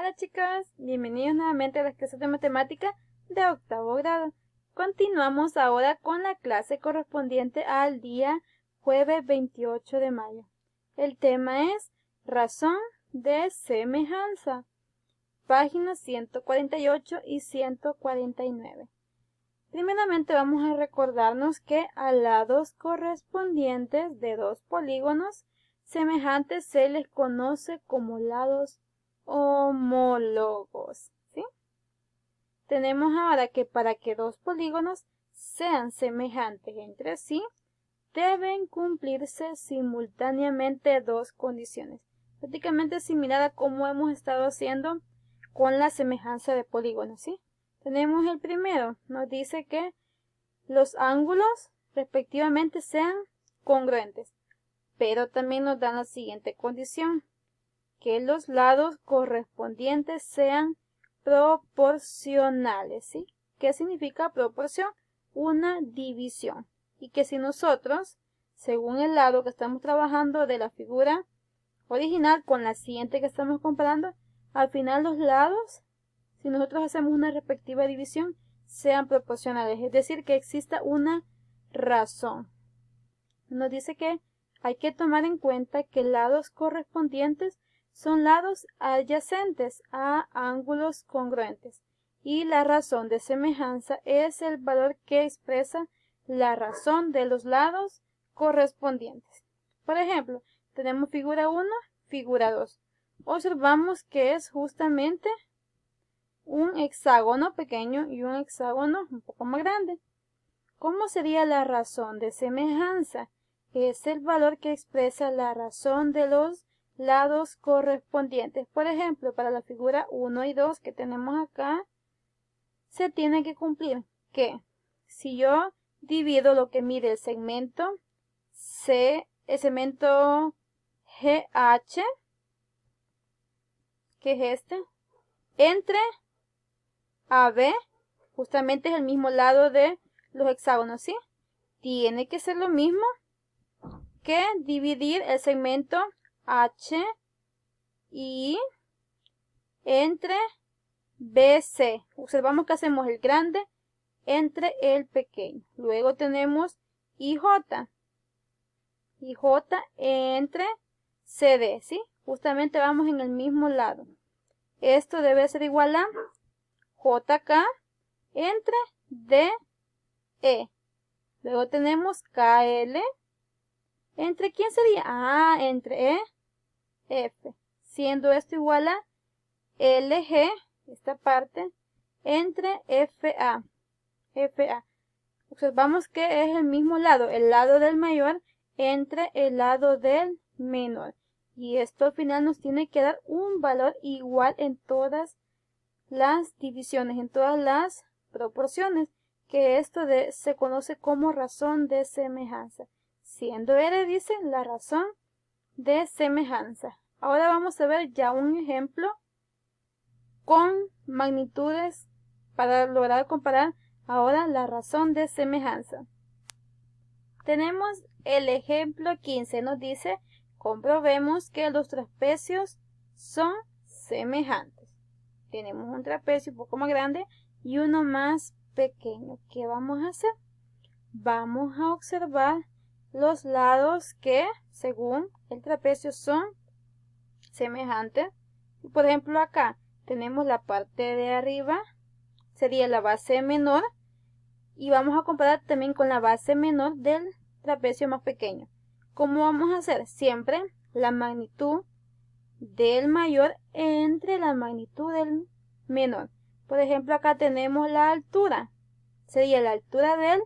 Hola chicos, bienvenidos nuevamente a las clases de matemática de octavo grado. Continuamos ahora con la clase correspondiente al día jueves 28 de mayo. El tema es razón de semejanza, páginas 148 y 149. Primeramente vamos a recordarnos que a lados correspondientes de dos polígonos semejantes se les conoce como lados homólogos, ¿sí? Tenemos ahora que para que dos polígonos sean semejantes entre sí, deben cumplirse simultáneamente dos condiciones, prácticamente similar a como hemos estado haciendo con la semejanza de polígonos, ¿sí? Tenemos el primero, nos dice que los ángulos respectivamente sean congruentes, pero también nos dan la siguiente condición, que los lados correspondientes sean proporcionales, ¿sí? ¿Qué significa proporción? Una división. Y que si nosotros, según el lado que estamos trabajando de la figura original con la siguiente que estamos comparando, al final los lados, si nosotros hacemos una respectiva división, sean proporcionales, es decir, que exista una razón. Nos dice que hay que tomar en cuenta que lados correspondientes son lados adyacentes a ángulos congruentes y la razón de semejanza es el valor que expresa la razón de los lados correspondientes. Por ejemplo, tenemos figura 1, figura 2. Observamos que es justamente un hexágono pequeño y un hexágono un poco más grande. ¿Cómo sería la razón de semejanza? Es el valor que expresa la razón de los lados correspondientes. Por ejemplo, para la figura 1 y 2 que tenemos acá, se tiene que cumplir que si yo divido lo que mide el segmento el segmento GH, que es este, entre AB, justamente es el mismo lado de los hexágonos, ¿sí? Tiene que ser lo mismo que dividir el segmento HI entre BC. Observamos que hacemos el grande entre el pequeño. Luego tenemos IJ entre CD, ¿sí? Justamente vamos en el mismo lado. Esto debe ser igual a JK entre DE. Luego tenemos KL. ¿Entre quién sería? Entre F. Siendo esto igual a LG, esta parte, entre FA. Observamos que es el mismo lado, el lado del mayor entre el lado del menor. Y esto al final nos tiene que dar un valor igual en todas las divisiones, en todas las proporciones, que esto se conoce como razón de semejanza. Siendo R, dice, la razón de semejanza. Ahora vamos a ver ya un ejemplo con magnitudes para lograr comparar ahora la razón de semejanza. Tenemos el ejemplo 15, nos dice, comprobemos que los trapecios son semejantes. Tenemos un trapecio un poco más grande y uno más pequeño. ¿Qué vamos a hacer? Vamos a observar los lados que, según el trapecio, son semejantes. Por ejemplo, acá tenemos la parte de arriba, sería la base menor, y vamos a comparar también con la base menor del trapecio más pequeño. ¿Cómo vamos a hacer? Siempre la magnitud del mayor entre la magnitud del menor. Por ejemplo, acá tenemos la altura. Sería la altura del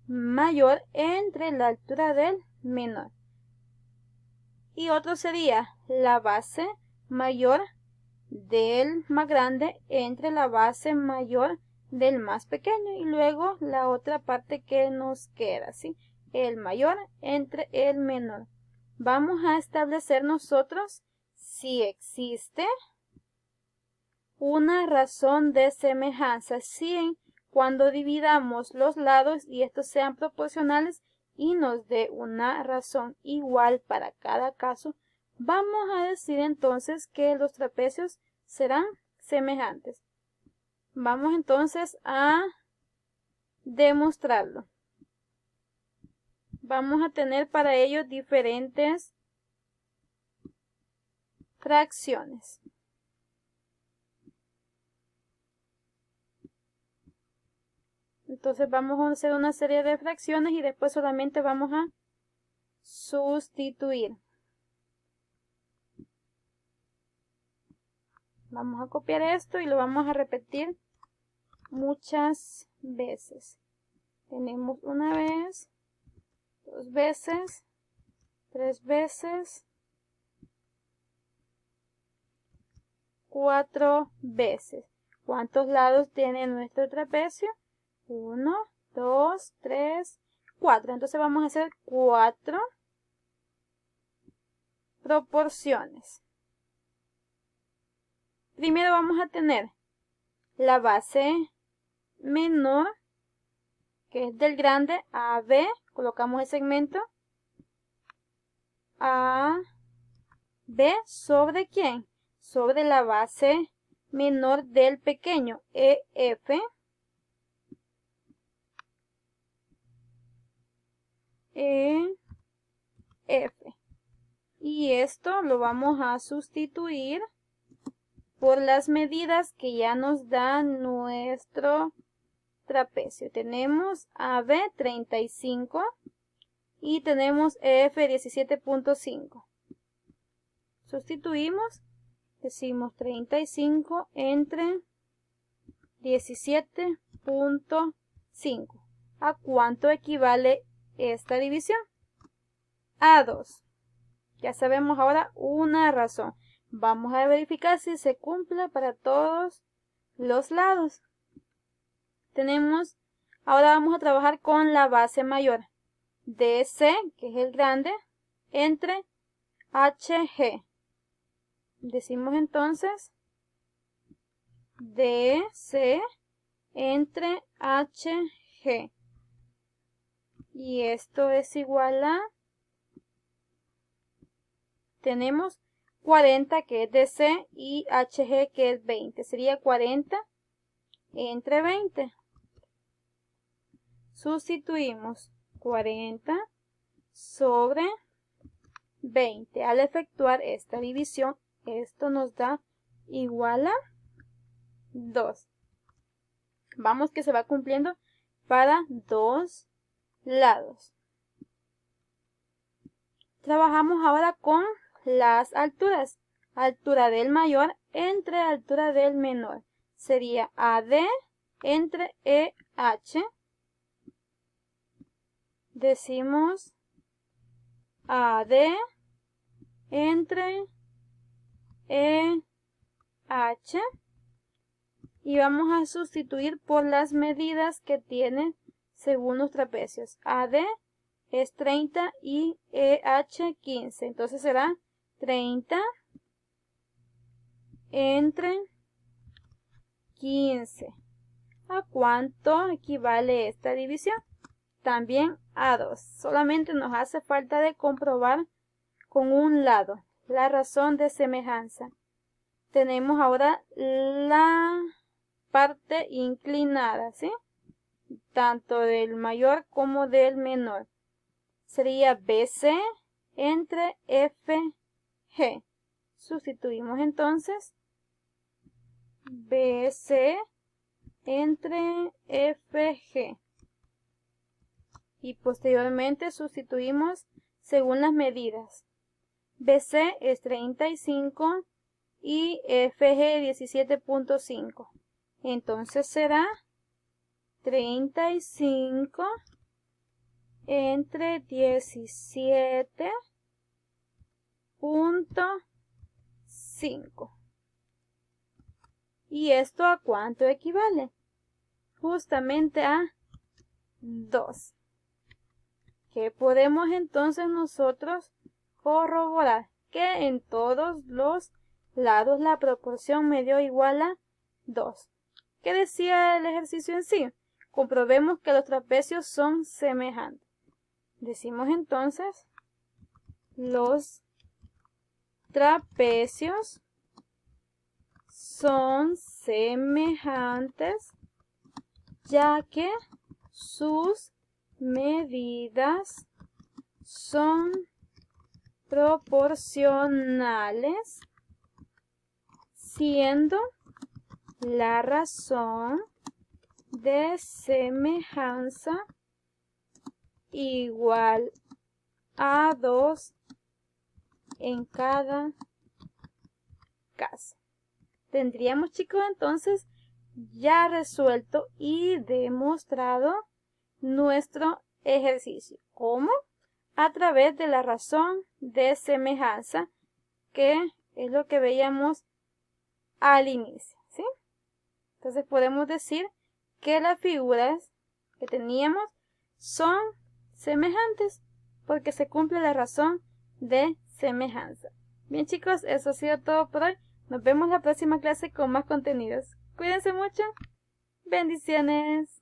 mayor entre la altura del menor. Y otro sería la base mayor del más grande entre la base mayor del más pequeño. Y luego la otra parte que nos queda, ¿sí? El mayor entre el menor. Vamos a establecer nosotros si existe una razón de semejanza, si cuando dividamos los lados y estos sean proporcionales y nos dé una razón igual para cada caso, vamos a decir entonces que los trapecios serán semejantes. Vamos entonces a demostrarlo. Vamos a tener para ello diferentes fracciones. Entonces vamos a hacer una serie de fracciones y después solamente vamos a sustituir. Vamos a copiar esto y lo vamos a repetir muchas veces. Tenemos una vez, 2 veces, 3 veces, 4 veces. ¿Cuántos lados tiene nuestro trapecio? 1, 2, 3, 4. Entonces vamos a hacer 4 proporciones. Primero vamos a tener la base menor, que es del grande, AB. Colocamos el segmento AB sobre ¿quién? Sobre la base menor del pequeño, EF. Y esto lo vamos a sustituir por las medidas que ya nos da nuestro trapecio. Tenemos AB 35 y tenemos EF 17.5. Sustituimos, decimos 35 entre 17.5. ¿A cuánto equivale esta división? A 2. Ya sabemos ahora una razón. Vamos a verificar si se cumple para todos los lados. Ahora vamos a trabajar con la base mayor. DC, que es el grande, entre HG. Decimos entonces DC entre HG. Y esto es igual a... Tenemos 40 que es DC y HG que es 20. Sería 40 entre 20. Sustituimos 40 sobre 20. Al efectuar esta división, esto nos da igual a 2. Vamos que se va cumpliendo para dos lados. Trabajamos ahora con las alturas. Altura del mayor entre altura del menor. Sería AD entre EH. Decimos AD entre EH. Y vamos a sustituir por las medidas que tienen según los trapecios. AD es 30 y EH 15. Entonces será 30 entre 15. ¿A cuánto equivale esta división? También a 2. Solamente nos hace falta de comprobar con un lado la razón de semejanza. Tenemos ahora la parte inclinada, ¿sí? Tanto del mayor como del menor. Sería BC entre FG. Sustituimos entonces BC entre FG. Y posteriormente sustituimos según las medidas. BC es 35 y FG 17.5. Entonces será 35 entre 17.5. ¿Y esto a cuánto equivale? Justamente a 2. ¿Qué podemos entonces nosotros corroborar? Que en todos los lados la proporción me dio igual a 2. ¿Qué decía el ejercicio en sí? Comprobemos que los trapecios son semejantes. Decimos entonces, los trapecios son semejantes, ya que sus medidas son proporcionales, siendo la razón de semejanza igual a 2 en cada caso. Tendríamos, chicos, entonces ya resuelto y demostrado nuestro ejercicio. ¿Cómo? A través de la razón de semejanza, que es lo que veíamos al inicio, ¿sí? Entonces podemos decir que las figuras que teníamos son semejantes porque se cumple la razón de semejanza. Bien, chicos, eso ha sido todo por hoy. Nos vemos la próxima clase con más contenidos. Cuídense mucho. Bendiciones.